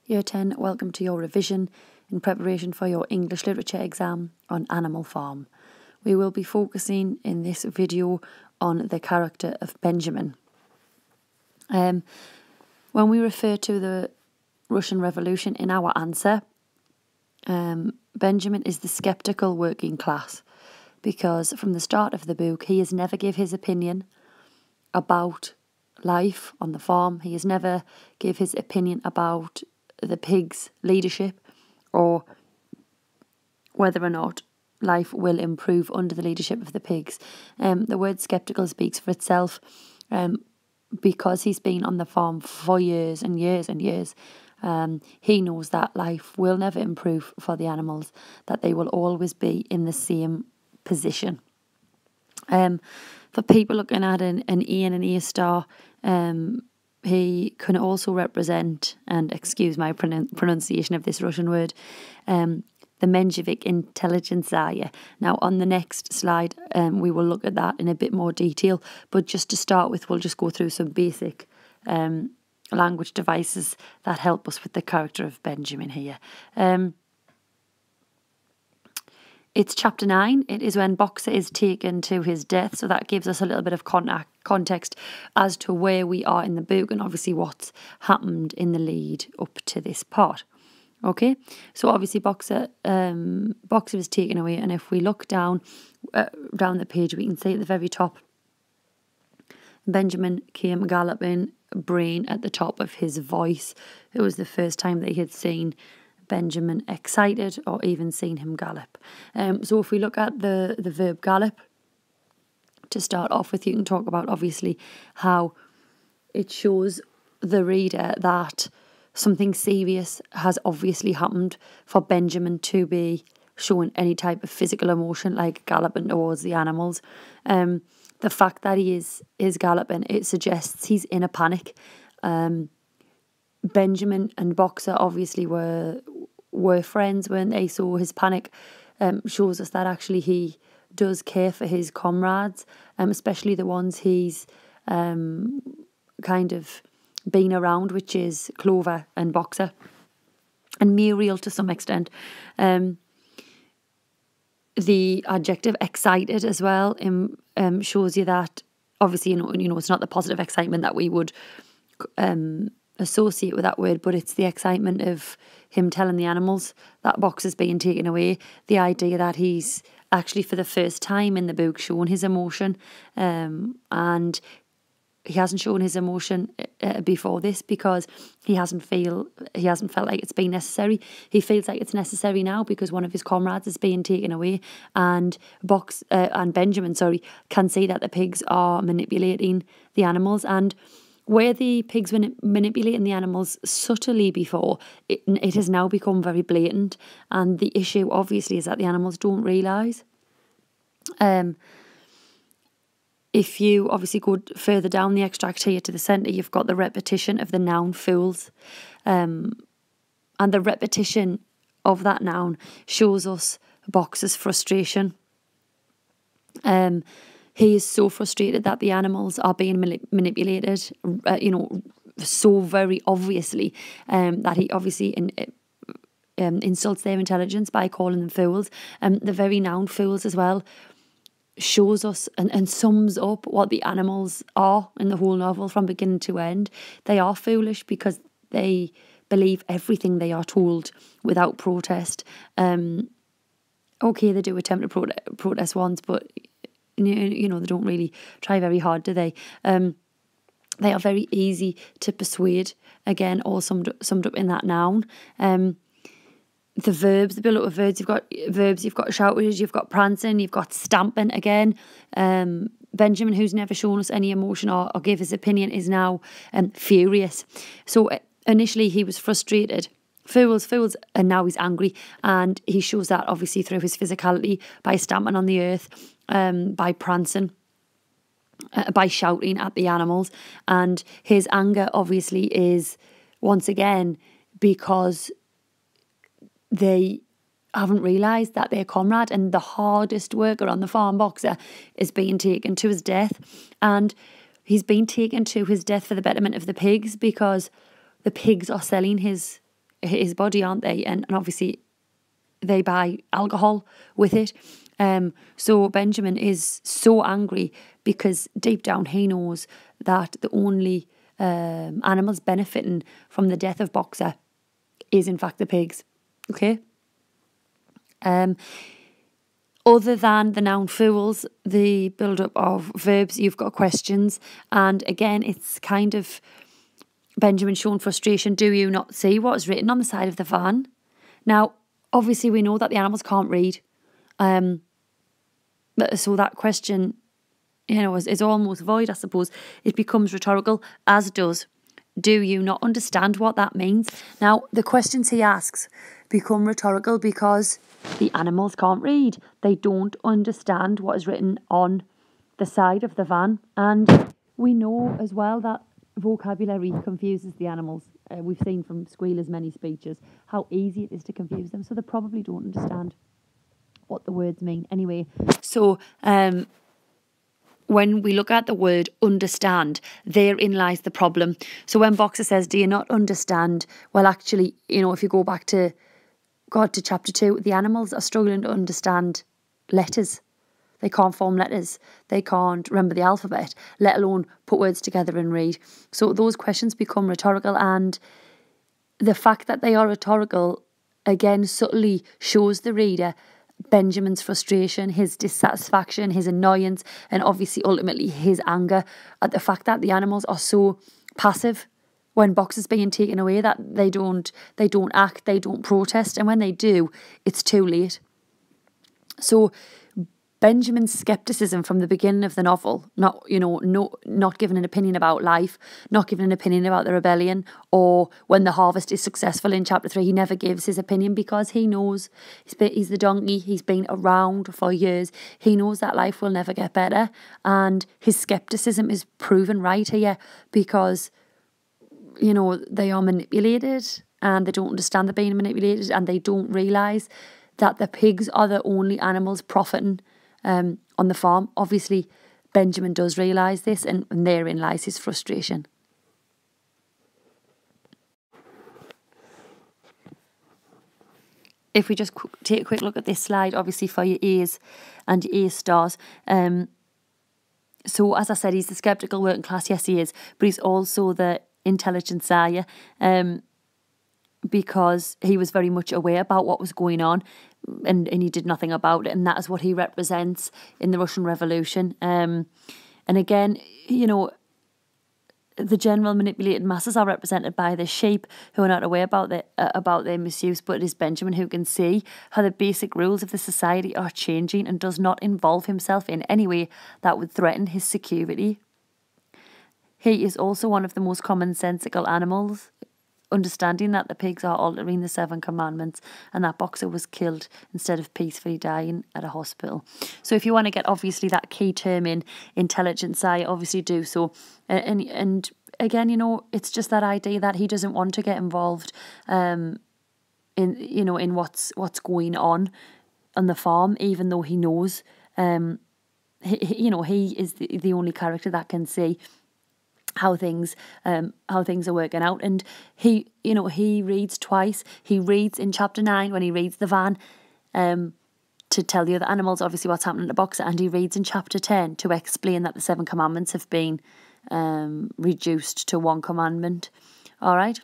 Year 10, welcome to your revision in preparation for your English Literature exam on Animal Farm. We will be focusing in this video on the character of Benjamin. When we refer to the Russian Revolution in our answer, Benjamin is the sceptical working class, because from the start of the book he has never give his opinion about life on the farm. He has never give his opinion about the pigs' leadership or whether or not life will improve under the leadership of the pigs. The word sceptical speaks for itself, because he's been on the farm for years and years and years. He knows that life will never improve for the animals, that they will always be in the same position. For people looking at an E and an A star, he can also represent, and excuse my pronunciation of this Russian word, the Menshevik intelligentsia. Now on the next slide we will look at that in a bit more detail, but just to start with we'll just go through some basic language devices that help us with the character of Benjamin here. It's chapter 9. It is when Boxer is taken to his death, so that gives us a little bit of context as to where we are in the book and obviously what's happened in the lead up to this part. Okay, so obviously Boxer was taken away, and if we look down the page we can see at the very top, Benjamin came galloping, brain at the top of his voice. It was the first time that he had seen Benjamin excited or even seen him gallop. So if we look at the verb gallop, to start off with, you can talk about obviously how it shows the reader that something serious has obviously happened for Benjamin to be showing any type of physical emotion like galloping towards the animals. The fact that he is galloping, it suggests he's in a panic. Benjamin and Boxer obviously were friends when they saw his panic. Shows us that actually he does care for his comrades, especially the ones he's kind of been around, which is Clover and Boxer and Muriel to some extent. The adjective excited as well shows you that obviously you know it's not the positive excitement that we would associate with that word, but it's the excitement of him telling the animals that Boxer's being taken away. The idea that he's actually for the first time in the book shown his emotion, and he hasn't shown his emotion before this because he hasn't felt like it's been necessary. He feels like it's necessary now because one of his comrades is being taken away, and Benjamin can see that the pigs are manipulating the animals, and where the pigs were manipulating the animals subtly before, it has now become very blatant, and the issue obviously is that the animals don't realise. If you obviously go further down the extract here to the centre, you've got the repetition of the noun fools. And the repetition of that noun shows us Boxer's frustration. He is so frustrated that the animals are being manipulated, so very obviously, that he obviously insults their intelligence by calling them fools. The very noun fools as well shows us and sums up what the animals are in the whole novel from beginning to end. They are foolish because they believe everything they are told without protest. Okay, they do attempt to protest once, but they don't really try very hard, do they? They are very easy to persuade, again, all summed up in that noun. The verbs, the build-up of verbs, you've got shouted, you've got prancing, you've got stamping again. Benjamin, who's never shown us any emotion or give his opinion, is now furious. So initially he was frustrated. Fools, and now he's angry, and he shows that obviously through his physicality by stamping on the earth, by prancing, by shouting at the animals, and his anger obviously is once again because they haven't realised that their comrade and the hardest worker on the farm, Boxer, is being taken to his death, and he's been taken to his death for the betterment of the pigs because the pigs are selling his his body, aren't they? And obviously they buy alcohol with it. So Benjamin is so angry because deep down he knows that the only animals benefiting from the death of Boxer is in fact the pigs. Okay. Other than the noun fools, the build-up of verbs, you've got questions. And again, it's kind of Benjamin showing frustration. Do you not see what is written on the side of the van? Now, obviously, we know that the animals can't read. So that question, is almost void, I suppose. It becomes rhetorical, as does, do you not understand what that means? Now, the questions he asks become rhetorical because the animals can't read. They don't understand what is written on the side of the van. And we know as well that vocabulary confuses the animals. We've seen from Squealer's many speeches how easy it is to confuse them. So they probably don't understand what the words mean anyway. So when we look at the word understand, therein lies the problem. So when Boxer says, do you not understand? Well, actually, if you go back to chapter 2, the animals are struggling to understand letters. They can't form letters. They can't remember the alphabet, let alone put words together and read. So those questions become rhetorical, and the fact that they are rhetorical, again, subtly shows the reader Benjamin's frustration, his dissatisfaction, his annoyance, and obviously ultimately his anger at the fact that the animals are so passive when Boxer's being taken away, that they don't act, they don't protest, and when they do, it's too late. So Benjamin's scepticism from the beginning of the novel, not giving an opinion about life, not giving an opinion about the rebellion, or when the harvest is successful in chapter 3, he never gives his opinion because he knows he's the donkey, he's been around for years, he knows that life will never get better, and his scepticism is proven right here because, they are manipulated and they don't understand they're being manipulated, and they don't realise that the pigs are the only animals profiting on the farm. Obviously, Benjamin does realise this, and therein lies his frustration. If we just take a quick look at this slide, obviously for your A's and your A stars. So as I said, he's the sceptical working class. Yes, he is, but he's also the intelligent sire. Because he was very much aware about what was going on, and he did nothing about it, and that is what he represents in the Russian Revolution. And again, the general manipulated masses are represented by the sheep who are not aware about their misuse, but it is Benjamin who can see how the basic rules of the society are changing and does not involve himself in any way that would threaten his security. He is also one of the most commonsensical animals, understanding that the pigs are altering the 7 commandments and that Boxer was killed instead of peacefully dying at a hospital. So if you want to get obviously that key term in intelligence, I obviously do so. And again, it's just that idea that he doesn't want to get involved in what's going on the farm, even though he knows he is the only character that can see how things are working out. And he reads twice. He reads in chapter 9 when he reads the van to tell the other animals obviously what's happening to Boxer, and he reads in chapter 10 to explain that the 7 commandments have been reduced to 1 commandment. All right.